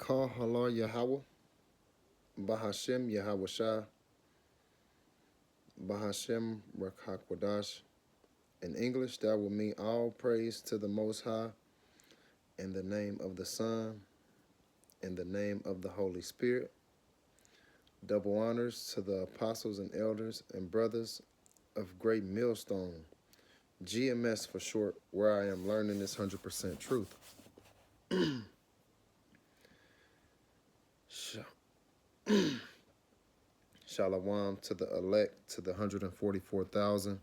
Kal Halal Yahweh, Bahashem Yahweh Shah, Bahashem Rakakwadash. In English, that would mean all praise to the Most High in the name of the Son, in the name of the Holy Spirit. Double honors to the apostles and elders and brothers of Great Millstone, GMS for short, where I am learning this 100% truth. Shalom to the elect, to the 144,000,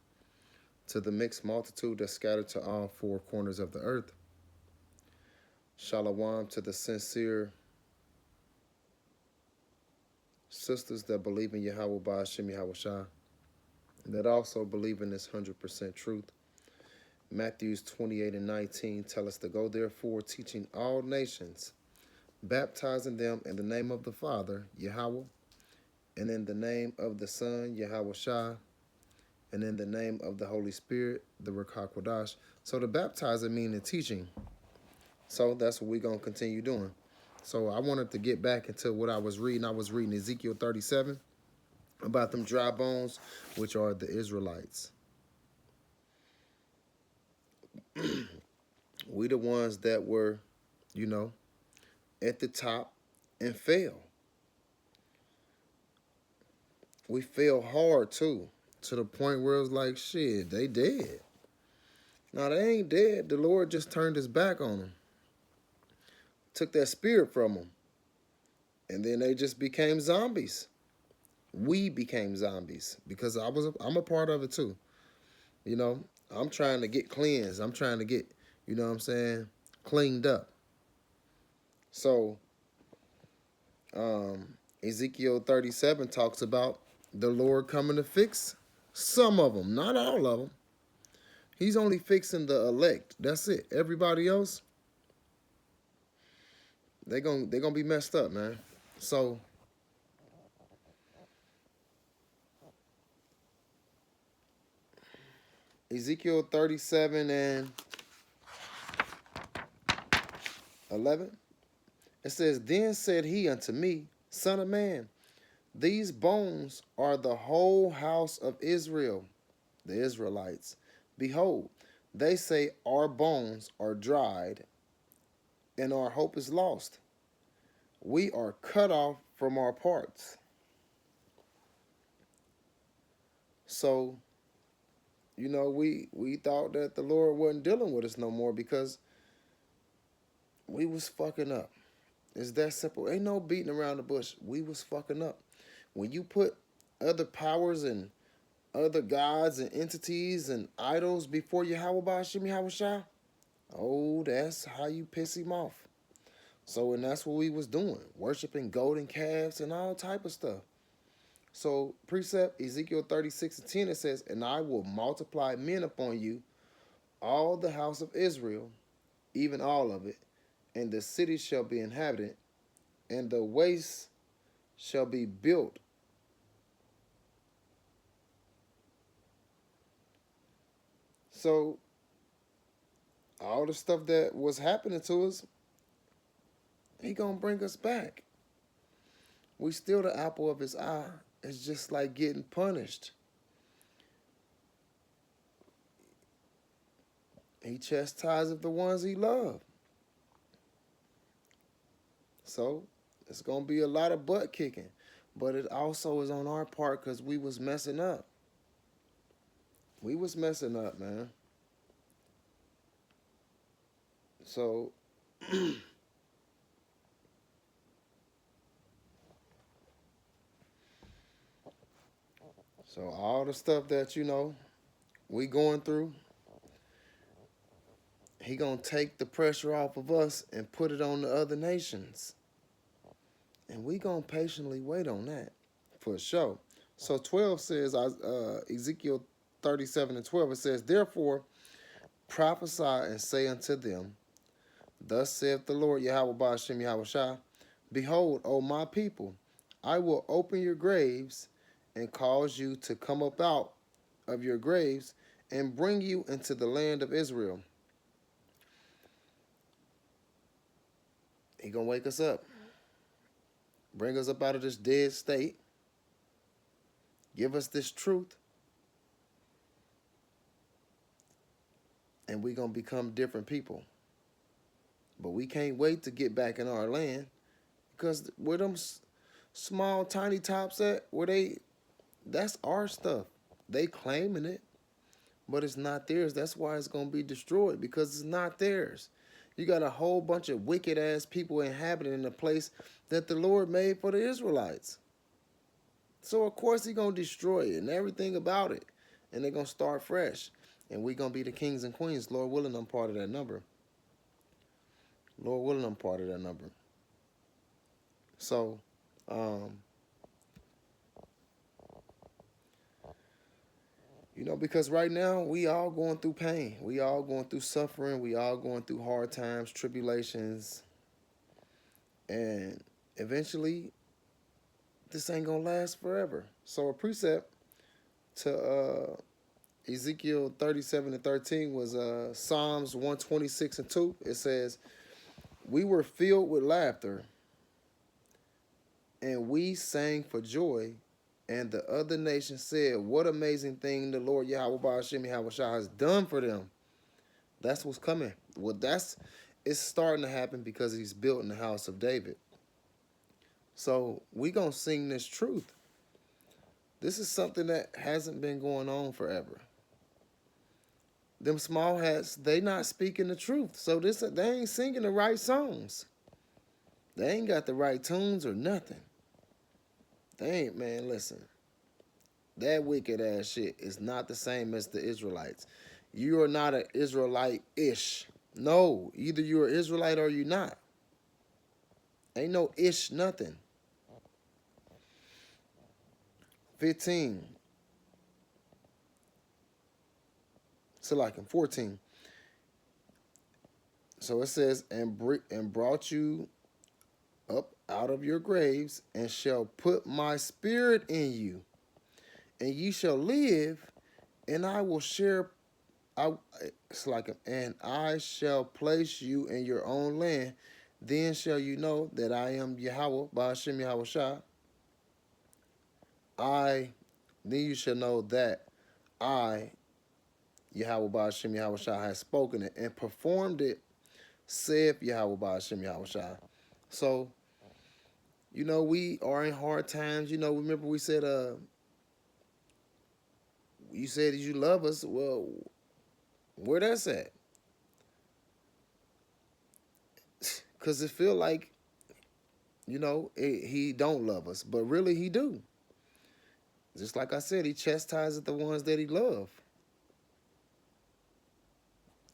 to the mixed multitude that scattered to all four corners of the earth. Shalom to the sincere sisters that believe in Yahweh Ba'ashem Yahweh Shah, that also believe in this 100% truth. Matthews 28:19 tell us to go therefore, teaching all nations, baptizing them in the name of the Father, Yahweh, and in the name of the Son, Yahweh Shah, and in the name of the Holy Spirit, the Ruach HaKodesh. So the baptizing meaning teaching. So that's what we're going to continue doing. So I wanted to get back into what I was reading. I was reading Ezekiel 37 about them dry bones, which are the Israelites. We the ones that were, at the top and fell. We fell hard too, to the point where it was like, shit, they dead. Now they ain't dead. The Lord just turned his back on them. Took that spirit from them. And then they just became zombies. We became zombies because I'm a part of it too. I'm trying to get cleansed. I'm trying to get, cleaned up. So Ezekiel 37 talks about the Lord coming to fix some of them, not all of them. He's only fixing the elect. That's it. Everybody else, they're gonna be messed up, man. So Ezekiel 37 and 11, it says, Then said he unto me, Son of man, these bones are the whole house of Israel, the Israelites. Behold, they say our bones are dried, and our hope is lost. We are cut off from our parts. So, we thought that the Lord wasn't dealing with us no more because we was fucking up. It's that simple. Ain't no beating around the bush. We was fucking up. When you put other powers and other gods and entities and idols before Yahweh Ba'ashem Yahweh Shah, oh, that's how you piss him off. So, and that's what we was doing, worshiping golden calves and all type of stuff. So, precept Ezekiel 36:10, it says, And I will multiply men upon you, all the house of Israel, even all of it, and the city shall be inhabited, and the waste shall be built. So, all the stuff that was happening to us, he gonna bring us back. We still the apple of his eye. It's just like getting punished. He chastises the ones he loves. So it's gonna be a lot of butt kicking, but it also is on our part because we was messing up. We was messing up, man. So so all the stuff that we going through, he gonna take the pressure off of us and put it on the other nations. And we gonna patiently wait on that, for sure. So 12 says, Ezekiel 37:12, it says, Therefore prophesy and say unto them, Thus saith the Lord Yahweh Ba'ashem Yahweh Shah, Behold, O my people, I will open your graves and cause you to come up out of your graves and bring you into the land of Israel. He gonna wake us up. bring us up out of this dead state, give us this truth, and we're going to become different people. But we can't wait to get back in our land because where them small, tiny tops at, that's our stuff. They claiming it, but it's not theirs. That's why it's going to be destroyed because it's not theirs. You got a whole bunch of wicked ass people inhabiting the place that the Lord made for the Israelites. So of course He's going to destroy it and everything about it. And they're going to start fresh. And we're going to be the kings and queens. Lord willing, I'm part of that number. Lord willing, I'm part of that number. So, because right now we all going through pain. We all going through suffering. We all going through hard times, tribulations. And eventually, this ain't going to last forever. So a precept to Ezekiel 37:13 was Psalms 126:2. It says, we were filled with laughter, and we sang for joy, and the other nations said, what amazing thing the Lord Yahweh Ba'ashem Yahweh Shah has done for them. That's what's coming. Well, it's starting to happen because He's built in the house of David. So we going to sing this truth. This is something that hasn't been going on forever. Them small hats, they not speaking the truth. So they ain't singing the right songs. They ain't got the right tunes or nothing. They ain't, man, listen. That wicked ass shit is not the same as the Israelites. You are not an Israelite-ish. No, either you're an Israelite or you're not. Ain't no ish nothing. 15. So like in 14. So it says, and brought you up out of your graves, and shall put my spirit in you, and ye shall live, and I will share. And I shall place you in your own land. Then shall you know that I am Yahweh, Ba'ashem Yahweh Shah. Then you shall know that I, Yahweh Ba'ashem Yahweh Shah, has spoken it and performed it, saith Yahweh Ba'ashem Yahweh Shah. So, we are in hard times. Remember we said, you said you love us. Well, where that's at? Because it feel like, He don't love us. But really, He do. Just like I said, He chastises the ones that He love.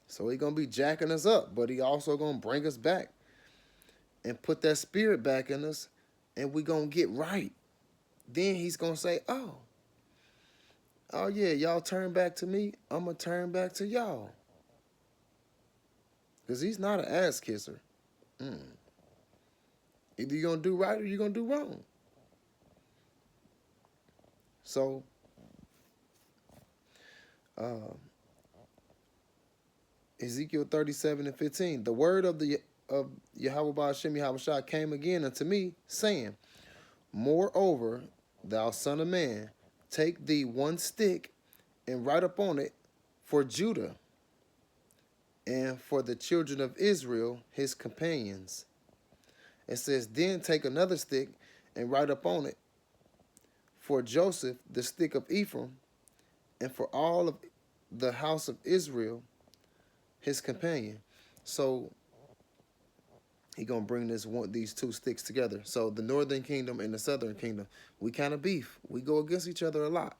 So He going to be jacking us up. But He also going to bring us back and put that spirit back in us. And we going to get right. Then He's going to say, oh yeah, y'all turn back to me. I'm going to turn back to y'all. Because He's not an ass kisser. Either you're going to do right or you're going to do wrong. So, Ezekiel 37:15. The word of Yahweh Ba'ashem Yahweh Shah came again unto me, saying, moreover, thou son of man, take thee one stick and write upon it for Judah and for the children of Israel, his companions. It says, then take another stick and write upon it for Joseph, the stick of Ephraim, and for all of the house of Israel, his companion. So He gonna bring these two sticks together. So the northern kingdom and the southern kingdom, we kind of beef. We go against each other a lot.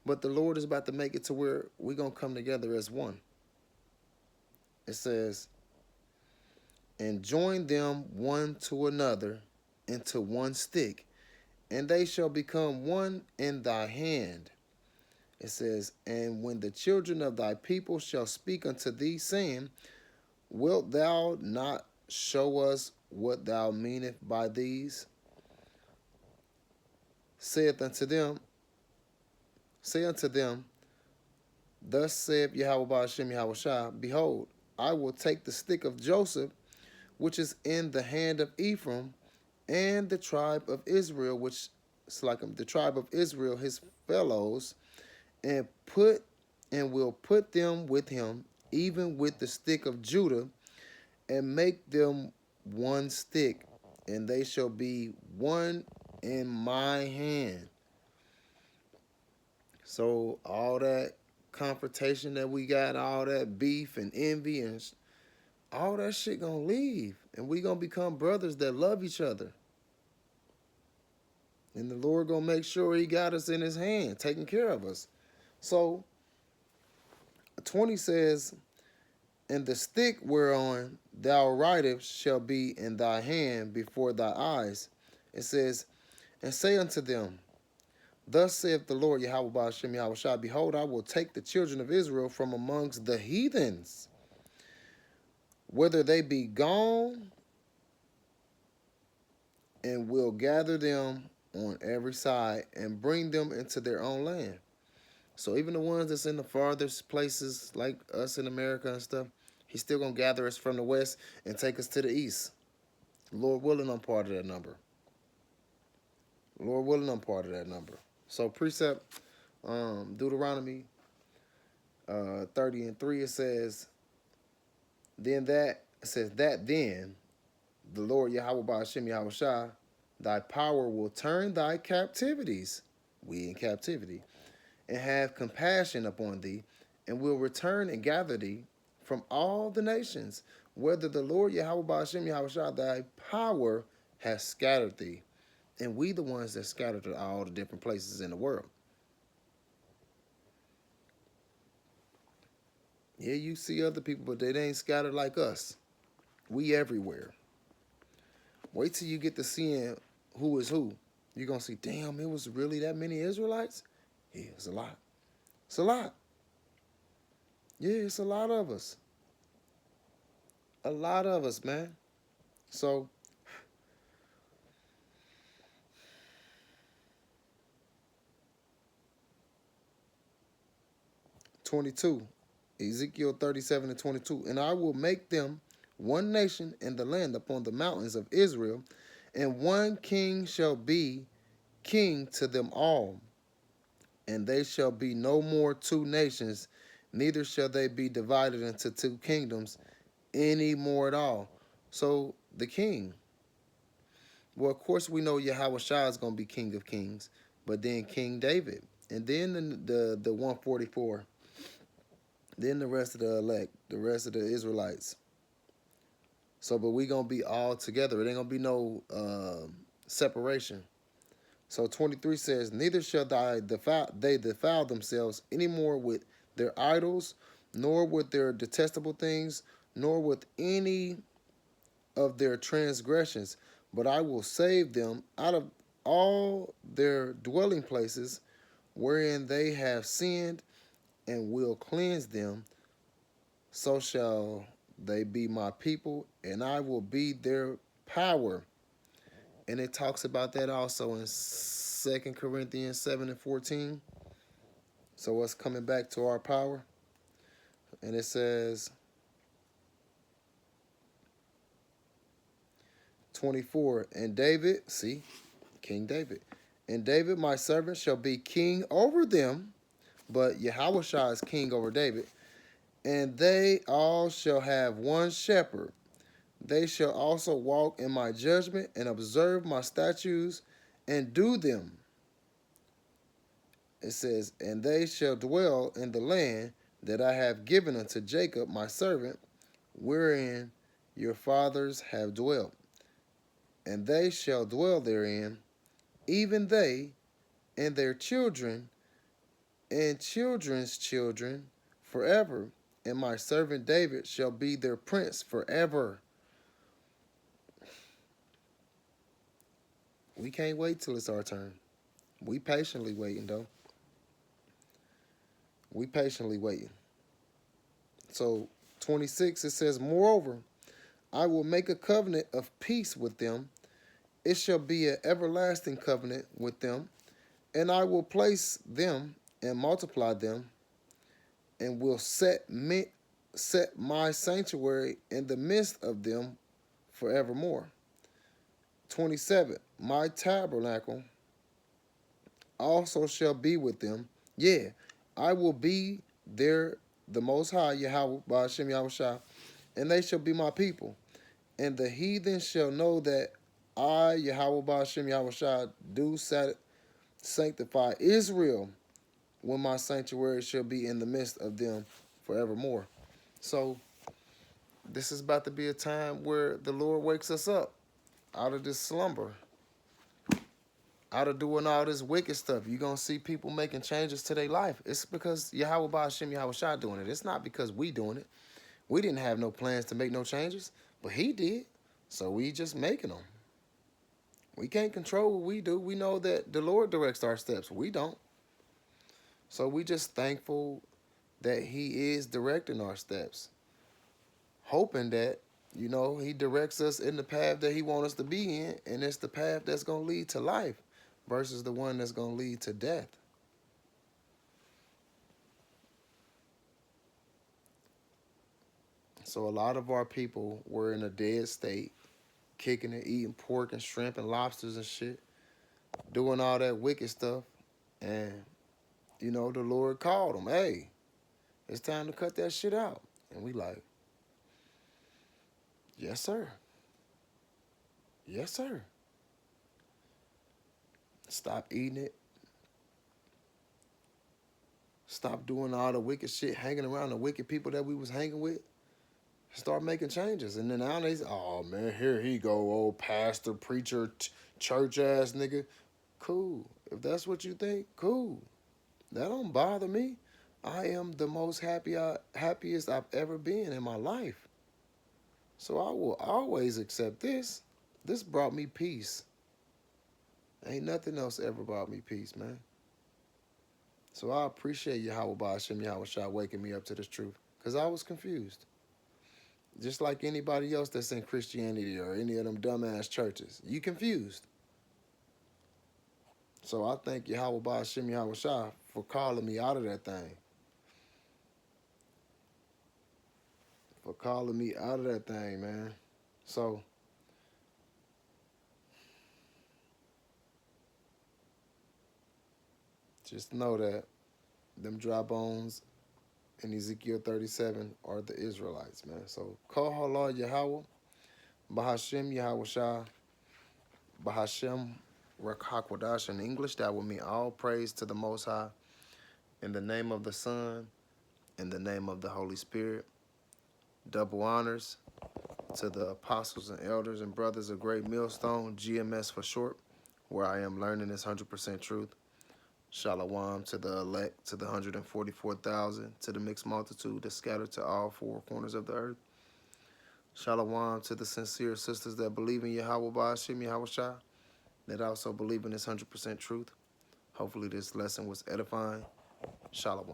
But the Lord is about to make it to where we gonna come together as one. It says, and join them one to another into one stick, and they shall become one in thy hand. It says, and when the children of thy people shall speak unto thee, saying, wilt thou not show us what thou meanest by these? Say unto them, thus saith Yahweh Ba'ashem Yahweh Shah, behold, I will take the stick of Joseph, which is in the hand of Ephraim, and the tribe of Israel, which is like the tribe of Israel, his fellows, and will put them with him, even with the stick of Judah, and make them one stick, and they shall be one in my hand. So all that confrontation that we got, all that beef and envy and all that shit gonna leave, and we gonna become brothers that love each other. And the Lord gonna make sure He got us in His hand, taking care of us. So 20 says, "And the stick whereon thou writest shall be in thy hand before thy eyes." It says, "And say unto them, Thus saith the Lord Yahweh Ba'ashem Yahweh Shai, Behold, I will take the children of Israel from amongst the heathens, whether they be gone, and will gather them on every side, and bring them into their own land." So even the ones that's in the farthest places, like us in America and stuff, He's still gonna gather us from the west and take us to the east. Lord willing, I'm part of that number. Lord willing, I'm part of that number. So precept, Deuteronomy 30:3, it says, then the Lord Yahweh Ba'ashem Yahweh Shai, thy power will turn thy captivities, we in captivity, and have compassion upon thee, and will return and gather thee from all the nations, whether the Lord Yahweh Ba'ashem Yahweh Shai, thy power has scattered thee. And we the ones that scattered to all the different places in the world. Yeah, you see other people, but they ain't scattered like us. We everywhere. Wait till you get to seeing who is who. You're going to see, damn, it was really that many Israelites? Yeah, it's a lot. It's a lot. Yeah, it's a lot of us. A lot of us, man. So, 22, Ezekiel 37:22. "And I will make them one nation in the land upon the mountains of Israel, and one king shall be king to them all. And they shall be no more two nations, neither shall they be divided into two kingdoms any more at all." So the king. Well, of course we know Yahweh Shai is going to be King of Kings, but then King David, and then the 144, then the rest of the elect, the rest of the Israelites. So, but we going to be all together. It ain't going to be no separation. So 23 says, "Neither shall they defile themselves any more with their idols, nor with their detestable things, nor with any of their transgressions. But I will save them out of all their dwelling places wherein they have sinned, and will cleanse them. So shall they be my people, and I will be their power." And it talks about that also in 2 Corinthians 7:14. So what's coming back to our power? And it says 24, "And David," see, King David, "and David my servant shall be king over them," but Yahushua is king over David, "and they all shall have one shepherd. They shall also walk in my judgment and observe my statutes and do them." It says, "And they shall dwell in the land that I have given unto Jacob my servant, wherein your fathers have dwelt. And they shall dwell therein, even they and their children and children's children forever. And my servant David shall be their prince forever." We can't wait till it's our turn. We patiently waiting, though. We patiently waiting. So 26, it says, "Moreover, I will make a covenant of peace with them. It shall be an everlasting covenant with them, and I will place them and multiply them, and will set my sanctuary in the midst of them forevermore." 27. My tabernacle also shall be with them. Yeah, I will be there, the Most High, Yahweh, Ba'ashem Yahushua, and they shall be my people. And the heathen shall know that I, Yahweh, Ba'ashem Yahushua, do sanctify Israel when my sanctuary shall be in the midst of them forevermore. So, this is about to be a time where the Lord wakes us up out of this slumber, out of doing all this wicked stuff. You're going to see people making changes to their life. It's because Yahweh Ba'ashem Yahushua doing it. It's not because we doing it. We didn't have no plans to make no changes, but he did. So we just making them. We can't control what we do. We know that the Lord directs our steps. We don't. So we just thankful that he is directing our steps, hoping that, he directs us in the path that he wants us to be in, and it's the path that's going to lead to life versus the one that's going to lead to death. So a lot of our people were in a dead state, kicking and eating pork and shrimp and lobsters and shit, doing all that wicked stuff. And, the Lord called them, hey, it's time to cut that shit out. And we like, yes, sir. Yes, sir. Stop eating it. Stop doing all the wicked shit, hanging around the wicked people that we was hanging with. Start making changes. And then nowadays, oh, man, here he go, old pastor, preacher, church ass nigga. Cool. If that's what you think, cool. That don't bother me. I am the most happiest I've ever been in my life. So I will always accept this. This brought me peace. Ain't nothing else ever brought me peace, man. So I appreciate Yahweh Ba'ashem Yahushua waking me up to this truth, because I was confused. Just like anybody else that's in Christianity or any of them dumbass churches. You confused. So I thank Yahweh Ba'ashem Yahushua for calling me out of that thing. For calling me out of that thing, man. So just know that them dry bones in Ezekiel 37 are the Israelites, man. So call halal Yahweh, Bahashem Yahushua, Bahashem Rakakwadash in English. That will mean all praise to the Most High. In the name of the Son, in the name of the Holy Spirit. Double honors to the apostles and elders and brothers of Great Millstone, GMS for short, where I am learning this 100% truth. Shalom to the elect, to the 144,000, to the mixed multitude that scattered to all four corners of the earth. Shalom to the sincere sisters that believe in Yahweh Ba'ashem Yahushua, that also believe in this 100% truth. Hopefully this lesson was edifying. Shalom.